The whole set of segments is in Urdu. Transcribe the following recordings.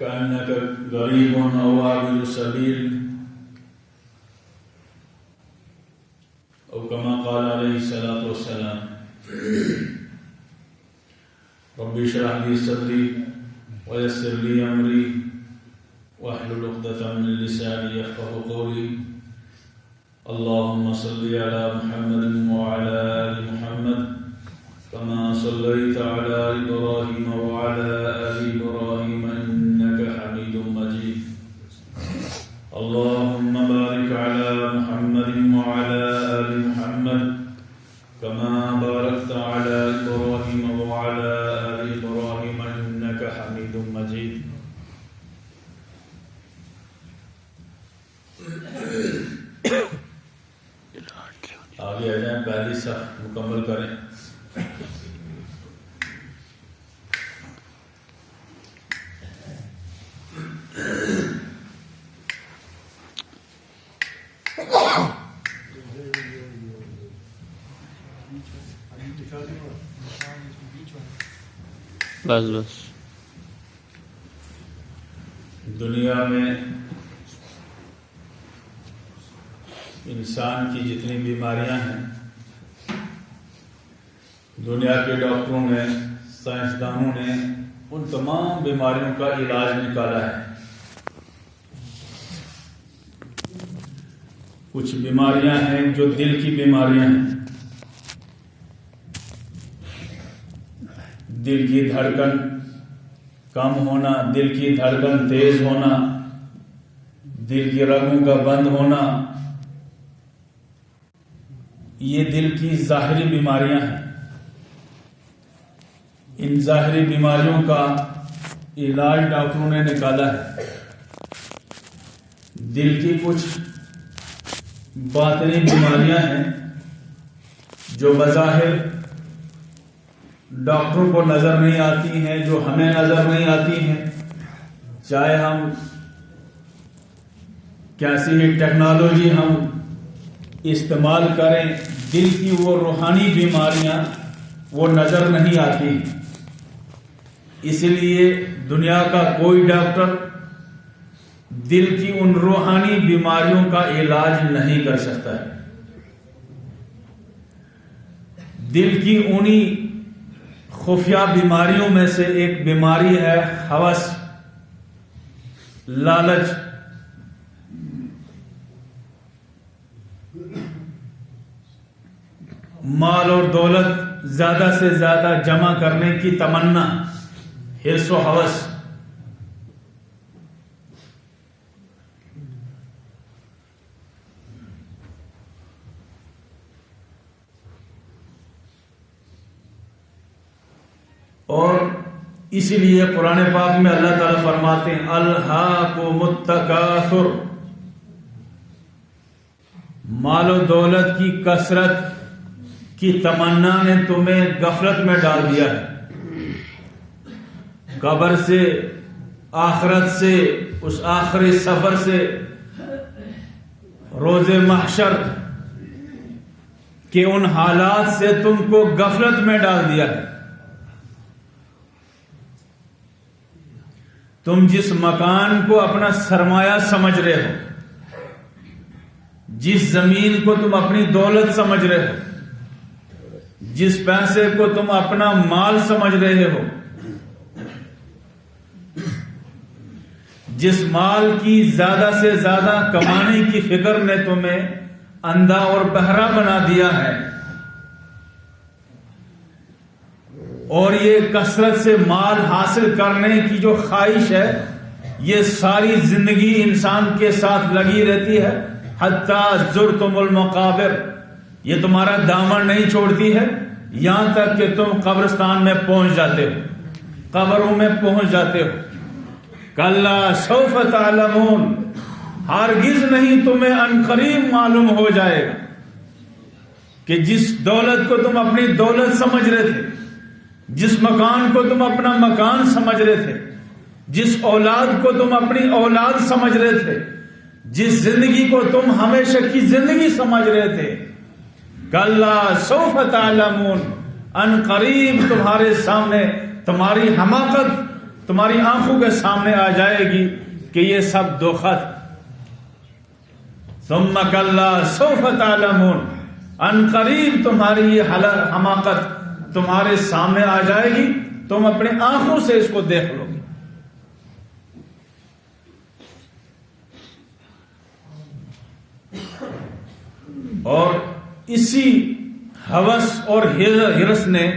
كأنك غريب أو عابر سبيل أو كما قال عليه الصلاة والسلام. رب اشرح لي صدري ويسر لي أمري واحلل عقدة من لساني يفقهوا قولي. اللهم صل على محمد وعلى آل محمد كما صليت على إبراهيم وعلى آل إبراهيم إنك حميد مجيد. اللهم بارك على محمد وعلى آل محمد كما باركت على إبراهيم وعلى آل إبراهيم إنك حميد مجيد. آگے آ جائیں، پہلی صف مکمل کریں. بس دنیا میں انسان کی جتنی بیماریاں ہیں، دنیا کے ڈاکٹروں نے، سائنسدانوں نے ان تمام بیماریوں کا علاج نکالا ہے. کچھ بیماریاں ہیں جو دل کی بیماریاں ہیں. دل کی دھڑکن کم ہونا، دل کی دھڑکن تیز ہونا، دل کی رگوں کا بند ہونا، یہ دل کی ظاہری بیماریاں ہیں. ان ظاہری بیماریوں کا علاج ڈاکٹروں نے نکالا ہے. دل کی کچھ باطنی بیماریاں ہیں جو بظاہر ڈاکٹروں کو نظر نہیں آتی ہیں، جو ہمیں نظر نہیں آتی ہیں. چاہے ہم کیسی ہی ٹیکنالوجی ہم استعمال کریں، دل کی وہ روحانی بیماریاں وہ نظر نہیں آتی. اس لیے دنیا کا کوئی ڈاکٹر دل کی ان روحانی بیماریوں کا علاج نہیں کر سکتا ہے. دل کی انہی خفیہ بیماریوں میں سے ایک بیماری ہے ہوس، لالچ. مال اور دولت زیادہ سے زیادہ جمع کرنے کی تمنا، حرص و ہوس. اور اسی لیے قرآن پاک میں اللہ تعالیٰ فرماتے ہیں الہاکم التکاثر، مال و دولت کی کثرت کی تمنا نے تمہیں غفلت میں ڈال دیا ہے. قبر سے، آخرت سے، اس آخری سفر سے، روز محشر کے ان حالات سے تم کو غفلت میں ڈال دیا ہے. تم جس مکان کو اپنا سرمایہ سمجھ رہے ہو، جس زمین کو تم اپنی دولت سمجھ رہے ہو، جس پیسے کو تم اپنا مال سمجھ رہے ہو، جس مال کی زیادہ سے زیادہ کمانے کی فکر نے تمہیں اندھا اور بہرا بنا دیا ہے، اور یہ کثرت سے مال حاصل کرنے کی جو خواہش ہے یہ ساری زندگی انسان کے ساتھ لگی رہتی ہے. حتیٰ زرتم المقابر، یہ تمہارا دامن نہیں چھوڑتی ہے یہاں تک کہ تم قبرستان میں پہنچ جاتے ہو، قبروں میں پہنچ جاتے ہو. کلا سوف تعلمون، ہرگز نہیں تمہیں عنقریب معلوم ہو جائے گا کہ جس دولت کو تم اپنی دولت سمجھ رہے تھے، جس مکان کو تم اپنا مکان سمجھ رہے تھے، جس اولاد کو تم اپنی اولاد سمجھ رہے تھے، جس زندگی کو تم ہمیشہ کی زندگی سمجھ رہے تھے، کلا سوف تعلمون، ان قریب تمہارے سامنے تمہاری حماقت، تمہاری آنکھوں کے سامنے آ جائے گی کہ یہ سب دھوکہ تھا. ثم کلا سوف تعلمون، ان قریب تمہاری یہ حماقت تمہارے سامنے آ جائے گی، تم اپنے آنکھوں سے اس کو دیکھ لو گے. اور اسی ہوس اور ہرس نے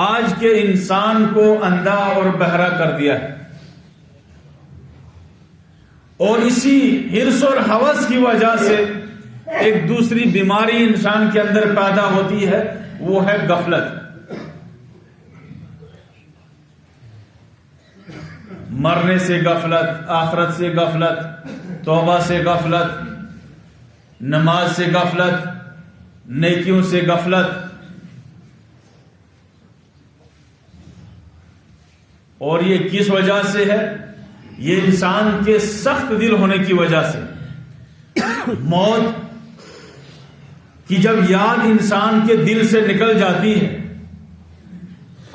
آج کے انسان کو اندھا اور بہرا کر دیا ہے. اور اسی ہرس اور ہوس کی وجہ سے ایک دوسری بیماری انسان کے اندر پیدا ہوتی ہے، وہ ہے غفلت. مرنے سے غفلت، آخرت سے غفلت، توبہ سے غفلت، نماز سے غفلت، نیکیوں سے غفلت. اور یہ کس وجہ سے ہے؟ یہ انسان کے سخت دل ہونے کی وجہ سے. موت کی جب یاد انسان کے دل سے نکل جاتی ہے،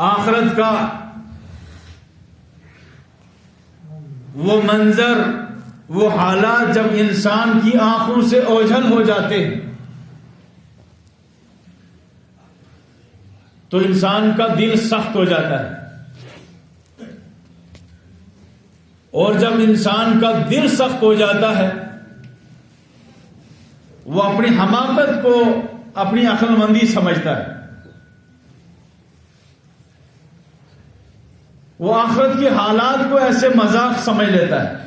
آخرت کا وہ منظر، وہ حالات جب انسان کی آنکھوں سے اوجھل ہو جاتے ہیں تو انسان کا دل سخت ہو جاتا ہے. اور جب انسان کا دل سخت ہو جاتا ہے، وہ اپنی حماقت کو اپنی عقل مندی سمجھتا ہے. وہ آخرت کے حالات کو ایسے مذاق سمجھ لیتا ہے.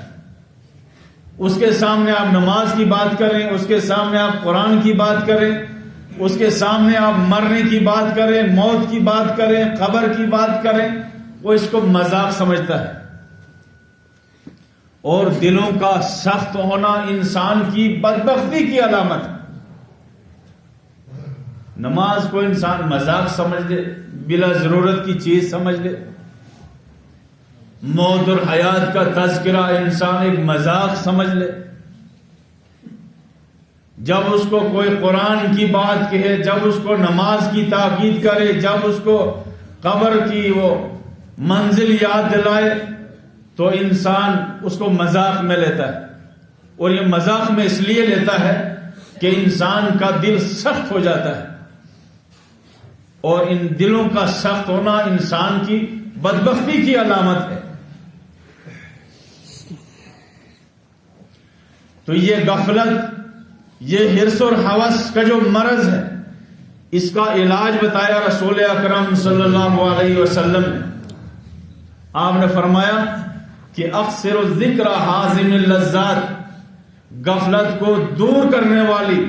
اس کے سامنے آپ نماز کی بات کریں، اس کے سامنے آپ قرآن کی بات کریں، اس کے سامنے آپ مرنے کی بات کریں، موت کی بات کریں، قبر کی بات کریں، وہ اس کو مذاق سمجھتا ہے. اور دلوں کا سخت ہونا انسان کی بدبختی کی علامت ہے. نماز کو انسان مذاق سمجھ لے، بلا ضرورت کی چیز سمجھ لے. موت اور حیات کا تذکرہ انسان ایک مذاق سمجھ لے. جب اس کو کوئی قرآن کی بات کہے، جب اس کو نماز کی تاکید کرے، جب اس کو قبر کی وہ منزل یاد دلائے تو انسان اس کو مذاق میں لیتا ہے. اور یہ مذاق میں اس لیے لیتا ہے کہ انسان کا دل سخت ہو جاتا ہے. اور ان دلوں کا سخت ہونا انسان کی بدبختی کی علامت ہے. تو یہ غفلت، یہ ہرس اور ہوس کا جو مرض ہے، اس کا علاج بتایا رسول اکرم صلی اللہ علیہ وسلم نے. آپ نے فرمایا کہ اکثر الذکر حازم اللذات، غفلت کو دور کرنے والی،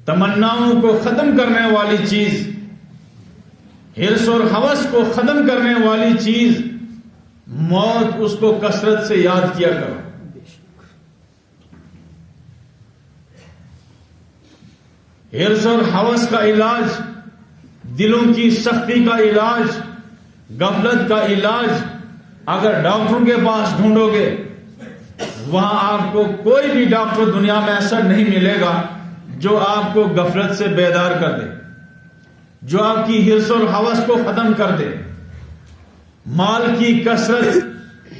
تمناؤں کو ختم کرنے والی چیز، ہرس اور ہوس کو ختم کرنے والی چیز موت، اس کو کثرت سے یاد کیا کرو. ہرس اور ہوس کا علاج، دلوں کی سختی کا علاج، غفلت کا علاج اگر ڈاکٹروں کے پاس ڈھونڈو گے، وہاں آپ کو کوئی بھی ڈاکٹر دنیا میں ایسا نہیں ملے گا جو آپ کو غفلت سے بیدار کر دے، جو آپ کی ہرس اور ہوس کو ختم کر دے. مال کی کثرت،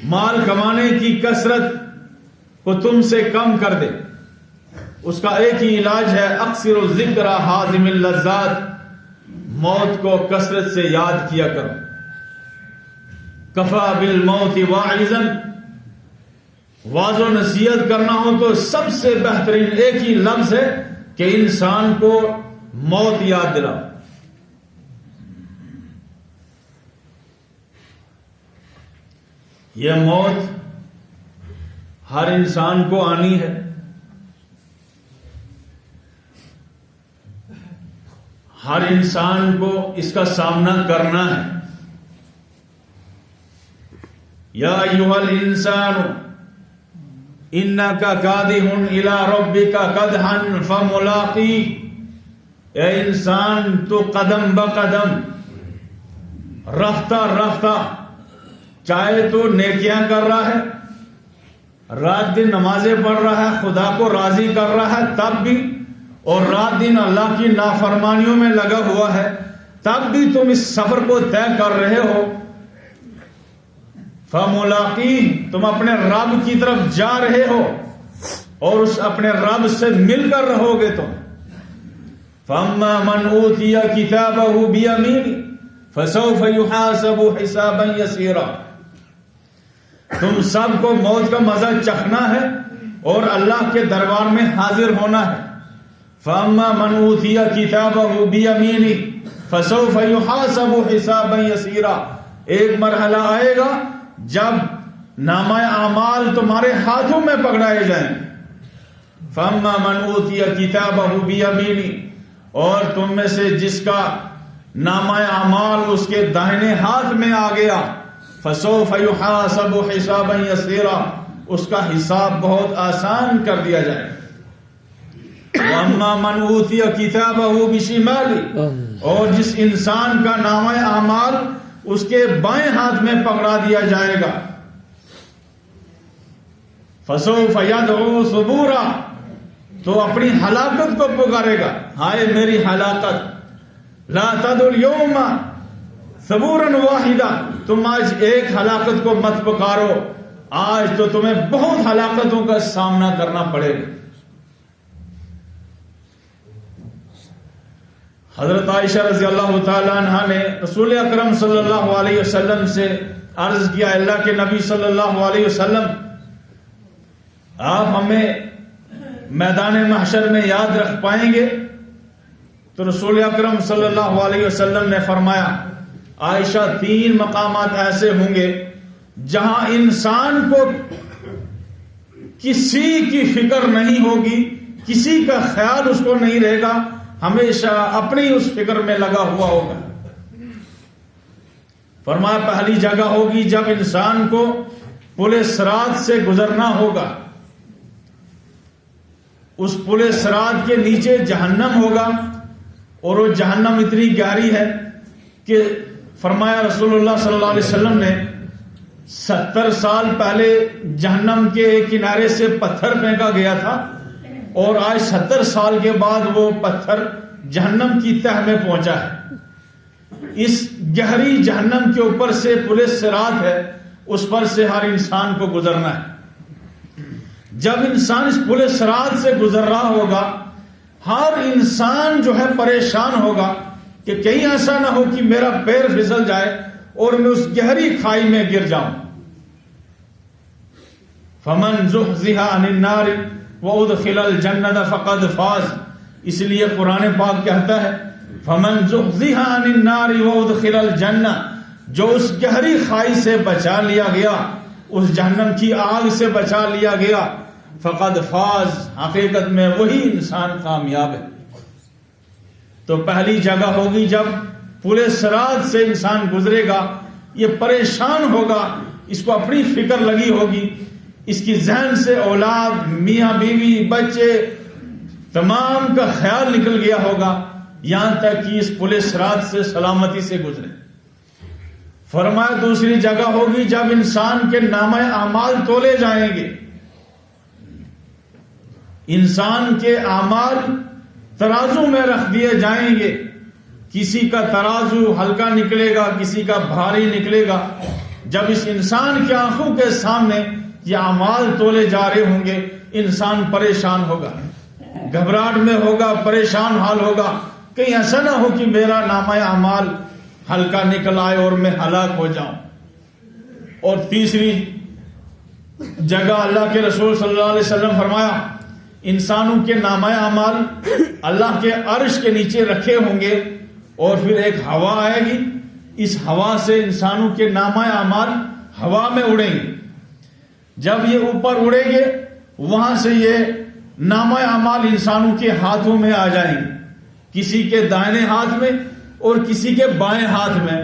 مال کمانے کی کثرت کو تم سے کم کر دے. اس کا ایک ہی علاج ہے، اکثر الذکر حازم اللذات، موت کو کثرت سے یاد کیا کرو. کفا بالموت واعظا، واعظ و نصیحت کرنا ہو تو سب سے بہترین ایک ہی لفظ ہے کہ انسان کو موت یاد دلاؤ. یہ موت ہر انسان کو آنی ہے. ہر انسان کو اس کا سامنا کرنا ہے. یا ایھا الانسان انک کادح الی ربک کدحا فملاقی، اے انسان تو قدم بقدم، رفتہ رفتہ، چاہے تو نیکیاں کر رہا ہے، رات دن نمازیں پڑھ رہا ہے، خدا کو راضی کر رہا ہے تب بھی، اور رات دن اللہ کی نافرمانیوں میں لگا ہوا ہے تب بھی تم اس سفر کو طے کر رہے ہو فملاقیہ، تم اپنے رب کی طرف جا رہے ہو اور اس اپنے رب سے مل کر رہو گے تم. فاما من اوتی کتابہ بیمینہ فسوف یحاسب حسابا یسیرا. تم سب کو موت کا مزہ چکھنا ہے اور اللہ کے دربار میں حاضر ہونا ہے. فاما من اوتی کتابہ بیمینہ فسوف یحاسب حسابا یسیرا. ایک مرحلہ آئے گا جب نامہ اعمال تمہارے ہاتھوں میں پکڑائے جائیں گے. فاما من اوتی کتابہ بیمینہ، اور تم میں سے جس کا نامہ اعمال اس کے داہنے ہاتھ میں آ گیا، فسوف یحاسب حسابا یسیرا، اس کا حساب بہت آسان کر دیا جائے گا. واما من اوتی کتابہ بشمالہ، اور جس انسان کا نامہ اعمال اس کے بائیں ہاتھ میں پکڑا دیا جائے گا، فسوف یدعو ثبورا، تو اپنی ہلاکت کو پکارے گا، ہائے میری ہلاکت. لا تدعوا اليوم ثبورا واحدا، تم آج ایک ہلاکت کو مت پکارو، آج تو تمہیں بہت ہلاکتوں کا سامنا کرنا پڑے گا. حضرت عائشہ رضی اللہ تعالی عنہا نے رسول اکرم صلی اللہ علیہ وسلم سے عرض کیا، اللہ کے نبی صلی اللہ علیہ وسلم، آپ ہمیں میدان محشر میں یاد رکھ پائیں گے؟ تو رسول اکرم صلی اللہ علیہ وسلم نے فرمایا، عائشہ 3 مقامات ایسے ہوں گے جہاں انسان کو کسی کی فکر نہیں ہوگی، کسی کا خیال اس کو نہیں رہے گا، ہمیشہ اپنی اس فکر میں لگا ہوا ہوگا. فرمایا پہلی جگہ ہوگی جب انسان کو پل صراط سے گزرنا ہوگا، اس پل صراط کے نیچے جہنم ہوگا، اور وہ جہنم اتنی گہری ہے کہ فرمایا رسول اللہ صلی اللہ علیہ وسلم نے 70 سال پہلے جہنم کے ایک کنارے سے پتھر پھینکا گیا تھا، اور آج 70 سال کے بعد وہ پتھر جہنم کی تہ میں پہنچا ہے. اس گہری جہنم کے اوپر سے پل صراط ہے، اس پر سے ہر انسان کو گزرنا ہے. جب انسان اس پل صراط سے گزر رہا ہوگا، ہر انسان جو ہے پریشان ہوگا کہ کہیں ایسا نہ ہو کہ میرا پیر پھسل جائے اور میں اس گہری کھائی میں گر جاؤں. فمن زحزح عن النار وادخل الجنۃ فقد فاز. اس لیے قرآن پاک کہتا ہے فمن زحزح عن النار وادخل الجنۃ، جو اس گہری کھائی سے بچا لیا گیا، اس جہنم کی آگ سے بچا لیا گیا، فقد فاز، حقیقت میں وہی انسان کامیاب ہے. تو پہلی جگہ ہوگی جب پل صراط سے انسان گزرے گا، یہ پریشان ہوگا، اس کو اپنی فکر لگی ہوگی، اس کی ذہن سے اولاد، میاں بیوی، بچے، تمام کا خیال نکل گیا ہوگا، یہاں تک کہ اس پل صراط سے سلامتی سے گزرے. فرمایا دوسری جگہ ہوگی جب انسان کے نامہ اعمال تولے جائیں گے. انسان کے اعمال ترازو میں رکھ دیے جائیں گے، کسی کا ترازو ہلکا نکلے گا، کسی کا بھاری نکلے گا. جب اس انسان کی آنکھوں کے سامنے یہ اعمال تولے جا رہے ہوں گے، انسان پریشان ہوگا، گھبراہٹ میں ہوگا، پریشان حال ہوگا، کہیں ایسا نہ ہو کہ میرا نامہ اعمال ہلکا نکل آئے اور میں ہلاک ہو جاؤں. اور تیسری جگہ اللہ کے رسول صلی اللہ علیہ وسلم فرمایا انسانوں کے نامہ اعمال اللہ کے عرش کے نیچے رکھے ہوں گے، اور پھر ایک ہوا آئے گی، اس ہوا سے انسانوں کے نامہ اعمال ہوا میں اڑیں گے. جب یہ اوپر اڑیں گے، وہاں سے یہ نامہ اعمال انسانوں کے ہاتھوں میں آ جائیں گے، کسی کے دائنے ہاتھ میں اور کسی کے بائیں ہاتھ میں.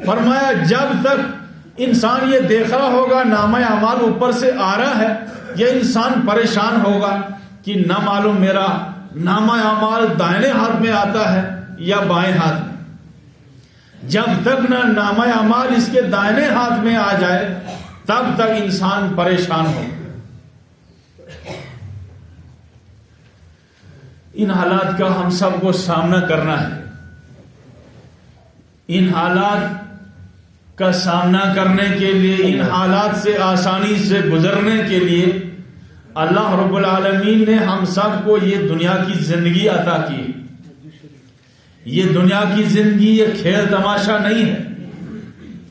فرمایا جب تک انسان یہ دیکھ رہا ہوگا نامہ اعمال اوپر سے آ رہا ہے، یہ انسان پریشان ہوگا کہ نہ معلوم میرا نامہ اعمال دائنے ہاتھ میں آتا ہے یا بائیں ہاتھ میں. جب تک نہ نامہ اعمال اس کے دائنے ہاتھ میں آ جائے تب تک انسان پریشان ہو. ان حالات کا ہم سب کو سامنا کرنا ہے. ان حالات کا سامنا کرنے کے لیے، ان حالات سے آسانی سے گزرنے کے لیے اللہ رب العالمین نے ہم سب کو یہ دنیا کی زندگی عطا کی۔ یہ دنیا کی زندگی یہ کھیل تماشا نہیں ہے،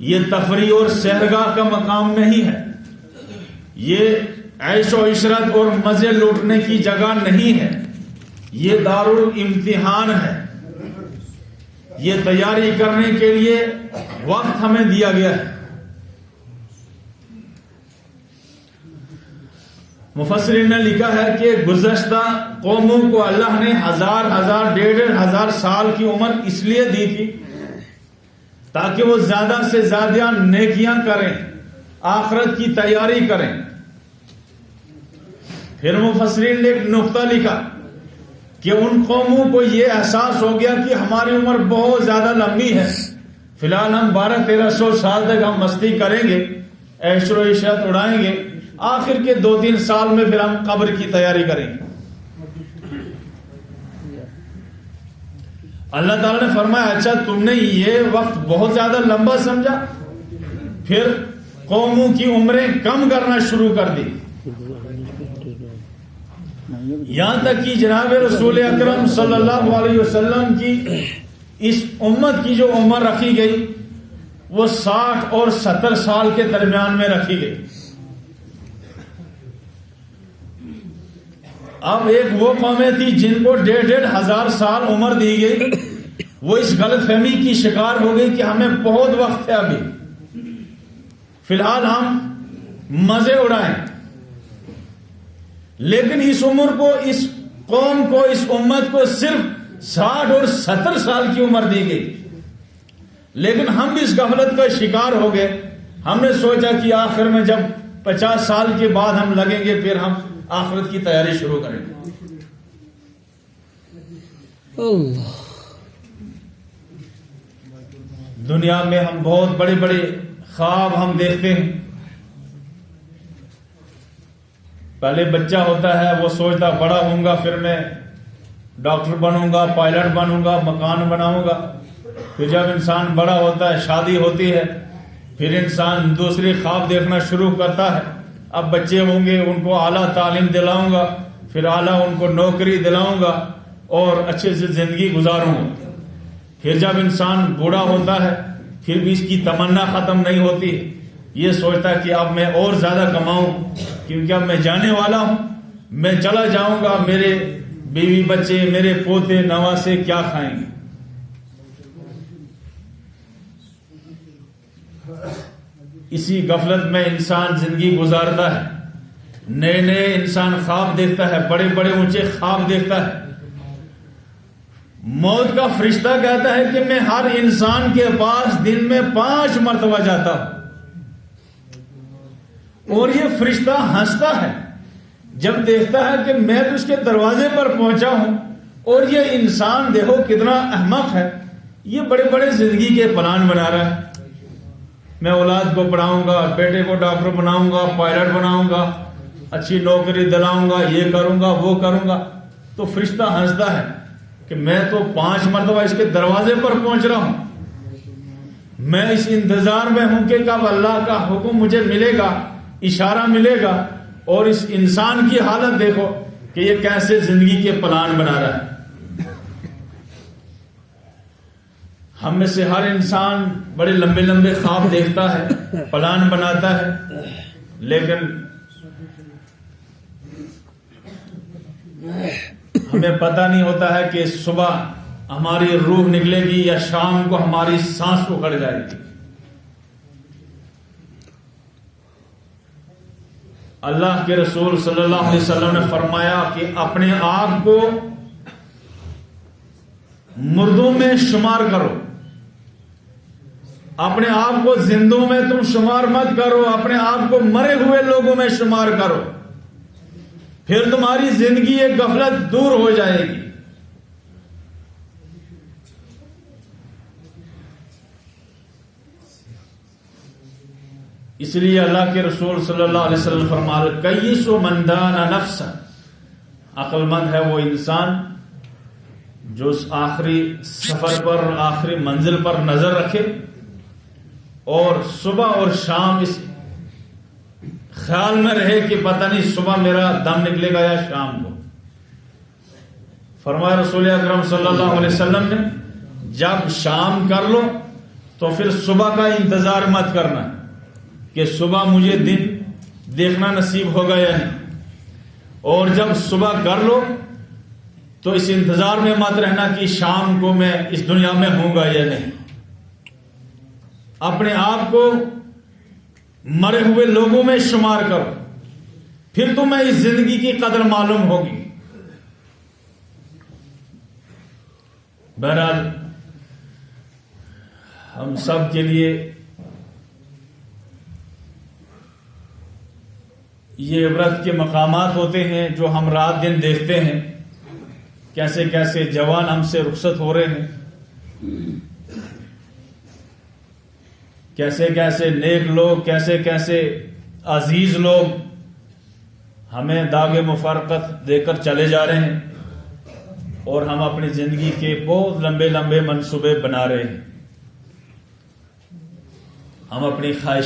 یہ تفریح اور سحرگاہ کا مقام نہیں ہے، یہ عیش و عشرت اور مزے لوٹنے کی جگہ نہیں ہے، یہ دارالامتحان ہے۔ یہ تیاری کرنے کے لیے وقت ہمیں دیا گیا ہے۔ مفسرین نے لکھا ہے کہ گزشتہ قوموں کو اللہ نے 1000 1500 سال کی عمر اس لیے دی تھی تاکہ وہ زیادہ سے زیادہ نیکیاں کریں، آخرت کی تیاری کریں۔ پھر مفسرین نے ایک نقطہ لکھا کہ ان قوموں کو یہ احساس ہو گیا کہ ہماری عمر بہت زیادہ لمبی ہے، فی الحال ہم 1200-1300 سال تک ہم مستی کریں گے، عیش و عشرت اڑائیں گے، آخر کے 2-3 سال میں پھر ہم قبر کی تیاری کریں گے۔ اللہ تعالیٰ نے فرمایا اچھا تم نے یہ وقت بہت زیادہ لمبا سمجھا، پھر قوموں کی عمریں کم کرنا شروع کر دی، یہاں تک کہ جناب رسول اکرم صلی اللہ علیہ وسلم کی اس امت کی جو عمر رکھی گئی وہ 60 اور 70 سال کے درمیان میں رکھی گئی۔ اب ایک وہ قومیں تھی جن کو 1,500 سال عمر دی گئی، وہ اس غلط فہمی کی شکار ہو گئی کہ ہمیں بہت وقت ہے، ابھی فی الحال ہم مزے اڑائیں۔ لیکن اس عمر کو، اس قوم کو، اس امت کو صرف 60 اور 70 سال کی عمر دی گئی، لیکن ہم بھی اس غفلت کا شکار ہو گئے۔ ہم نے سوچا کہ آخر میں جب 50 سال کے بعد ہم لگیں گے پھر ہم آخرت کی تیاری شروع کریں گے۔ دنیا میں ہم بہت بڑے بڑے خواب ہم دیکھتے ہیں۔ پہلے بچہ ہوتا ہے وہ سوچتا بڑا ہوں گا پھر میں ڈاکٹر بنوں گا، پائلٹ بنوں گا، مکان بناؤں گا۔ پھر جب انسان بڑا ہوتا ہے، شادی ہوتی ہے، پھر انسان دوسری خواب دیکھنا شروع کرتا ہے۔ اب بچے ہوں گے، ان کو اعلیٰ تعلیم دلاؤں گا، پھر اعلیٰ ان کو نوکری دلاؤں گا اور اچھے سے زندگی گزاروں گا۔ پھر جب انسان بوڑھا ہوتا ہے پھر بھی اس کی تمنا ختم نہیں ہوتی، یہ سوچتا ہے کہ اب میں اور زیادہ کماؤں کیونکہ اب میں جانے والا ہوں، میں چلا جاؤں گا، میرے بیوی بچے، میرے پوتے نواسے کیا کھائیں گے۔ اسی غفلت میں انسان زندگی گزارتا ہے، نئے نئے انسان خواب دیکھتا ہے، بڑے بڑے اونچے خواب دیکھتا ہے۔ موت کا فرشتہ کہتا ہے کہ میں ہر انسان کے پاس دن میں 5 مرتبہ جاتا ہوں، اور یہ فرشتہ ہنستا ہے جب دیکھتا ہے کہ میں تو اس کے دروازے پر پہنچا ہوں اور یہ انسان دیکھو کتنا احمق ہے، یہ بڑے بڑے زندگی کے پلان بنا رہا ہے، میں اولاد کو پڑھاؤں گا، بیٹے کو ڈاکٹر بناؤں گا، پائلٹ بناؤں گا، اچھی نوکری دلاؤں گا، یہ کروں گا، وہ کروں گا۔ تو فرشتہ ہنستا ہے کہ میں تو 5 مرتبہ اس کے دروازے پر پہنچ رہا ہوں، میں اس انتظار میں ہوں کہ کب اللہ کا حکم مجھے ملے گا، اشارہ ملے گا۔ اور اس انسان کی حالت دیکھو کہ یہ کیسے زندگی کے پلان بنا رہا ہے۔ ہم میں سے ہر انسان بڑے لمبے لمبے خواب دیکھتا ہے، پلان بناتا ہے، لیکن ہمیں پتہ نہیں ہوتا ہے کہ صبح ہماری روح نکلے گی یا شام کو ہماری سانس اکھڑ جائے گی۔ اللہ کے رسول صلی اللہ علیہ وسلم نے فرمایا کہ اپنے آپ کو مردوں میں شمار کرو، اپنے آپ کو زندوں میں تم شمار مت کرو، اپنے آپ کو مرے ہوئے لوگوں میں شمار کرو، پھر تمہاری زندگی ایک غفلت دور ہو جائے گی۔ اس لیے اللہ کے رسول صلی اللہ علیہ وسلم فرمایا کئیس من دان نفسا، عقل مند ہے وہ انسان جو اس آخری سفر پر، آخری منزل پر نظر رکھے اور صبح اور شام اس خیال میں رہے کہ پتہ نہیں صبح میرا دم نکلے گا یا شام کو. فرمایا رسول اکرم صلی اللہ علیہ وسلم نے جب شام کر لو تو پھر صبح کا انتظار مت کرنا کہ صبح مجھے دن دیکھنا نصیب ہوگا یا نہیں, اور جب صبح کر لو تو اس انتظار میں مت رہنا کہ شام کو میں اس دنیا میں ہوں گا یا نہیں. اپنے آپ کو مرے ہوئے لوگوں میں شمار کرو, پھر تمہیں اس زندگی کی قدر معلوم ہوگی. بہرحال ہم سب کے لیے یہ عبرت کے مقامات ہوتے ہیں جو ہم رات دن دیکھتے ہیں, کیسے کیسے جوان ہم سے رخصت ہو رہے ہیں, کیسے کیسے نیک لوگ, کیسے کیسے عزیز لوگ ہمیں داغ مفارقت دے کر چلے جا رہے ہیں, اور ہم اپنی زندگی کے بہت لمبے لمبے منصوبے بنا رہے ہیں. ہم اپنی خواہش